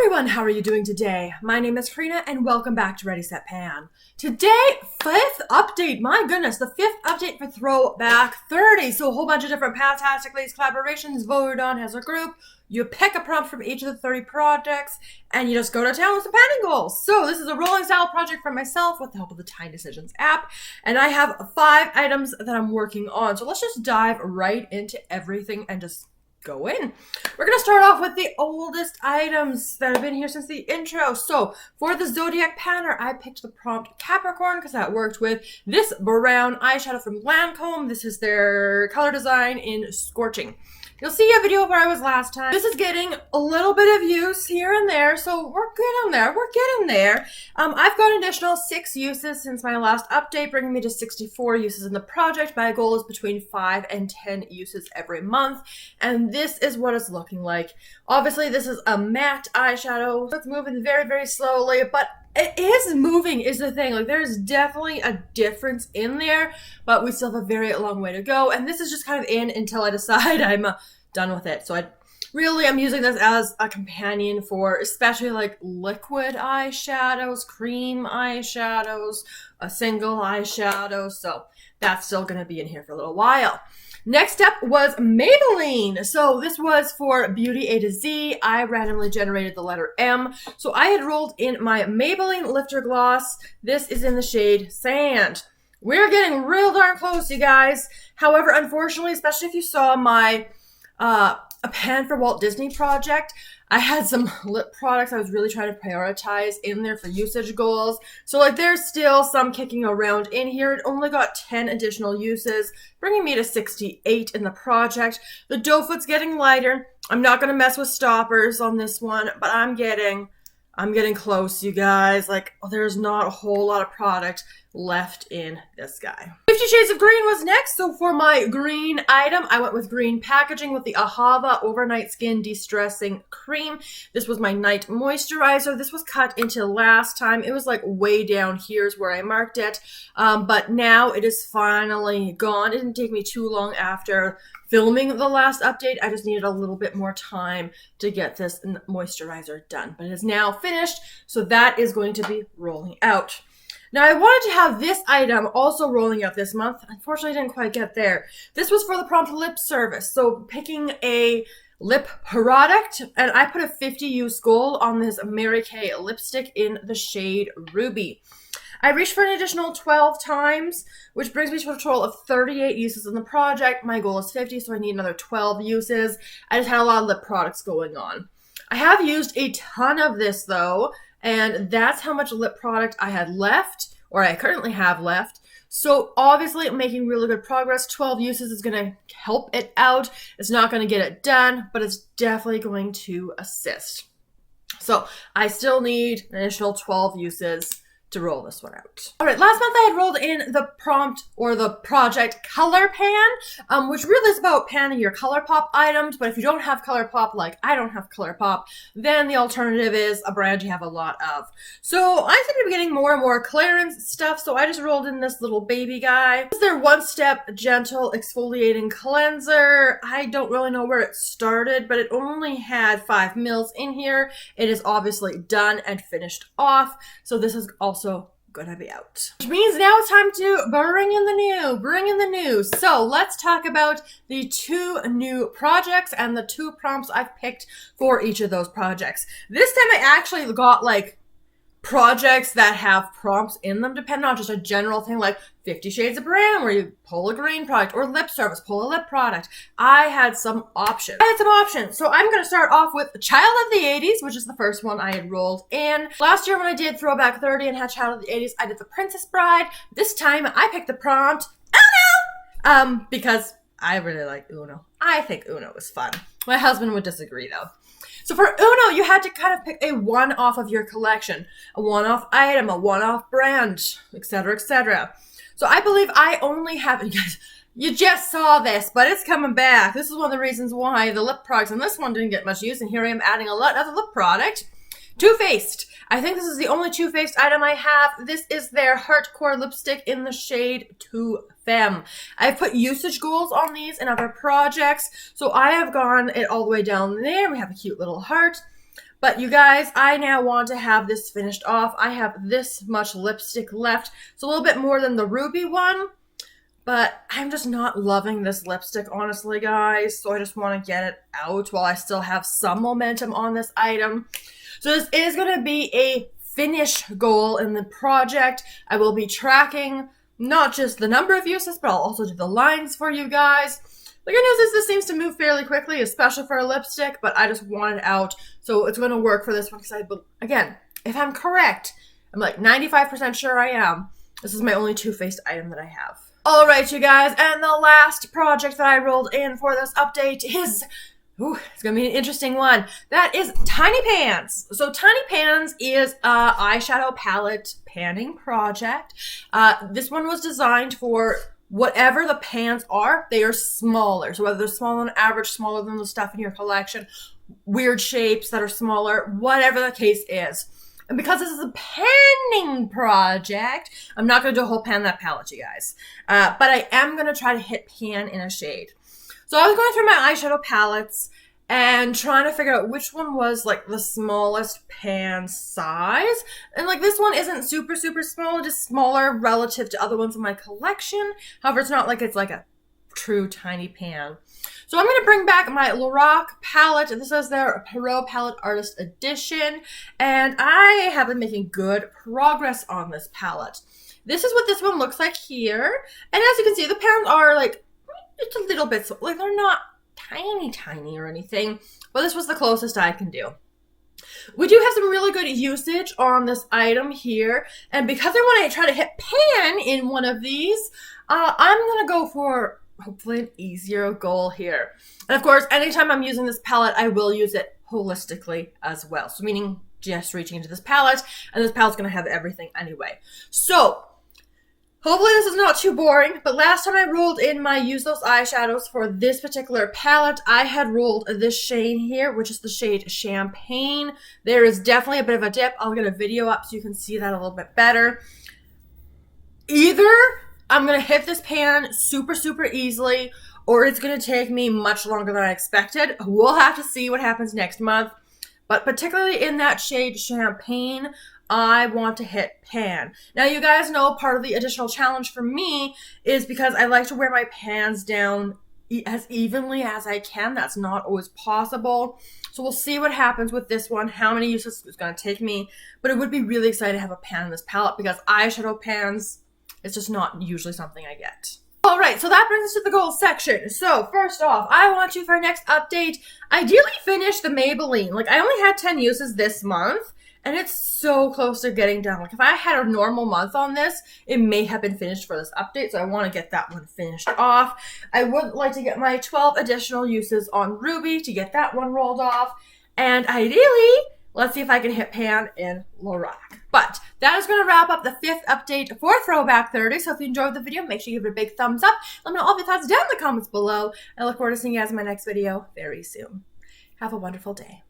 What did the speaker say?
Everyone, how are you doing today? My name is Karina and welcome back to Ready Set Pan. Today, fifth update, my goodness, the fifth update for Throwback 30. So a whole bunch of different PANtastic Ladies collaborations voted on as a group. You pick a prompt from each of the 30 projects and you just go to town with some panning goals. So this is a rolling style project for myself with the help of the Tiny Decisions app. And I have 5 items that I'm working on. So let's just dive right into everything and just go in. We're going to start off with the oldest items that have been here since the intro. So for the Zodiac Panner, I picked the prompt Capricorn because that worked with this brown eyeshadow from Lancome. This is their color design in Scorching. You'll see a video of where I was last time. This is getting a little bit of use here and there, so we're getting there. We're getting there. I've got an additional 6 uses since my last update, bringing me to 64 uses in the project. My goal is between 5 and 10 uses every month, and this is what it's looking like. Obviously, this is a matte eyeshadow. It's moving very, very slowly, but it is moving is the thing. Like, there's definitely a difference in there, but we still have a very long way to go. And this is just kind of in until I decide I'm done with it. So I'm using this as a companion for especially like liquid eyeshadows, cream eyeshadows, a single eyeshadow. So that's still going to be in here for a little while. Next up was Maybelline. So this was for Beauty A to Z. I randomly generated the letter M. So I had rolled in my Maybelline Lifter Gloss. This is in the shade Sand. We're getting real darn close, you guys. However, unfortunately, especially if you saw my a Pan for Walt Disney project, I had some lip products I was really trying to prioritize in there for usage goals. So like there's still some kicking around in here. It only got 10 additional uses, bringing me to 68 in the project. The doe foot's getting lighter. I'm not going to mess with stoppers on this one, but I'm getting close, you guys. Like, there's not a whole lot of product left in this guy. 50 Shades of Green was next. So for my green item, I went with green packaging with the Ahava Overnight Skin De-Stressing Cream. This was my night moisturizer. This was cut into last time. It was like way down here's where I marked it. But now it is finally gone. It didn't take me too long after filming the last update. I just needed a little bit more time to get this moisturizer done. But it is now finished. So that is going to be rolling out. Now, I wanted to have this item also rolling out this month. Unfortunately, I didn't quite get there. This was for the prompt lip service. So picking a lip product, and I put a 50 use goal on this Meraki lipstick in the shade Ruby. I reached for an additional 12 times, which brings me to a total of 38 uses in the project. My goal is 50, so I need another 12 uses. I just had a lot of lip products going on. I have used a ton of this, though, and that's how much lip product I had left, or I currently have left. So obviously I'm making really good progress. 12 uses is going to help it out. It's not going to get it done, but it's definitely going to assist. So I still need an additional 12 uses to roll this one out. All right, last month I had rolled in the prompt or the project Color Pan, which really is about panning your ColourPop items. But if you don't have ColourPop, like I don't have ColourPop, then the alternative is a brand you have a lot of. So I seem to be getting more and more Clarins stuff, so I just rolled in this little baby guy. This is their one-step gentle exfoliating cleanser. I don't really know where it started, but it only had 5 mils in here. It is obviously done and finished off, so this is also gonna be out. Which means now it's time to bring in the new. So let's talk about the 2 new projects and the 2 prompts I've picked for each of those projects. This time I actually got like projects that have prompts in them, depending on just a general thing like 50 Shades of Brown, where you pull a green product, or lip service, pull a lip product. I had some options. So I'm going to start off with Child of the 80s, which is the first one I had rolled in. Last year when I did Throwback 30 and had Child of the 80s, I did the Princess Bride. This time I picked the prompt Uno, because I really like Uno. I think Uno is fun. My husband would disagree though. So for Uno, you had to kind of pick a one-off of your collection, a one-off item, a one-off brand, etc., etc. So I believe I only have, you just saw this, but it's coming back. This is one of the reasons why the lip products in this one didn't get much use, and here I am adding a lot of the lip product. Too Faced. I think this is the only Too Faced item I have. This is their Heartcore lipstick in the shade Too Femme. I've put usage goals on these in other projects, so I have gone it all the way down there. We have a cute little heart. But you guys, I now want to have this finished off. I have this much lipstick left. It's a little bit more than the ruby one, but I'm just not loving this lipstick, honestly, guys. So I just want to get it out while I still have some momentum on this item. So this is going to be a finish goal in the project. I will be tracking not just the number of uses, but I'll also do the lines for you guys. The good news is this seems to move fairly quickly, especially for a lipstick, but I just want it out. So it's going to work for this one because again, if I'm correct, I'm like 95% sure I am. This is my only Too Faced item that I have. All right, you guys, and the last project that I rolled in for this update is, it's going to be an interesting one. That is Tiny Pans. So Tiny Pans is an eyeshadow palette panning project. This one was designed for whatever the pans are, they are smaller. So whether they're small on average, smaller than the stuff in your collection, weird shapes that are smaller, whatever the case is. And because this is a panning project, I'm not going to do a whole pan that palette, you guys. But I am going to try to hit pan in a shade. So I was going through my eyeshadow palettes and trying to figure out which one was like the smallest pan size. And like this one isn't super, super small, just smaller relative to other ones in my collection. However, it's not like it's like a true tiny pan. So I'm going to bring back my Lorac palette. This is their Pro Palette Artist Edition. And I have been making good progress on this palette. This is what this one looks like here. And as you can see, the pans are like, it's a little bit, like they're not tiny or anything. But this was the closest I can do. We do have some really good usage on this item here. And because I want to try to hit pan in one of these, I'm going to go for hopefully an easier goal here. And of course, anytime I'm using this palette, I will use it holistically as well. So meaning just reaching into this palette, and this palette's going to have everything anyway. So hopefully this is not too boring, but last time I rolled in my Use Those eyeshadows for this particular palette, I had rolled this shade here, which is the shade Champagne. There is definitely a bit of a dip. I'll get a video up so you can see that a little bit better. Either I'm going to hit this pan super, super easily, or it's going to take me much longer than I expected. We'll have to see what happens next month. But particularly in that shade Champagne, I want to hit pan. Now, you guys know part of the additional challenge for me is because I like to wear my pans down as evenly as I can. That's not always possible. So we'll see what happens with this one, how many uses it's going to take me. But it would be really exciting to have a pan in this palette because eyeshadow pans, it's just not usually something I get. All right, so that brings us to the goals section. So first off, I want to, for our next update, ideally finish the Maybelline. Like I only had 10 uses this month, and it's so close to getting done. Like if I had a normal month on this, it may have been finished for this update, so I want to get that one finished off. I would like to get my 12 additional uses on Ruby to get that one rolled off. And ideally, let's see if I can hit pan in Lorac. But that is going to wrap up the 5th update for Throwback 30. So if you enjoyed the video, make sure you give it a big thumbs up. Let me know all of your thoughts down in the comments below. I look forward to seeing you guys in my next video very soon. Have a wonderful day.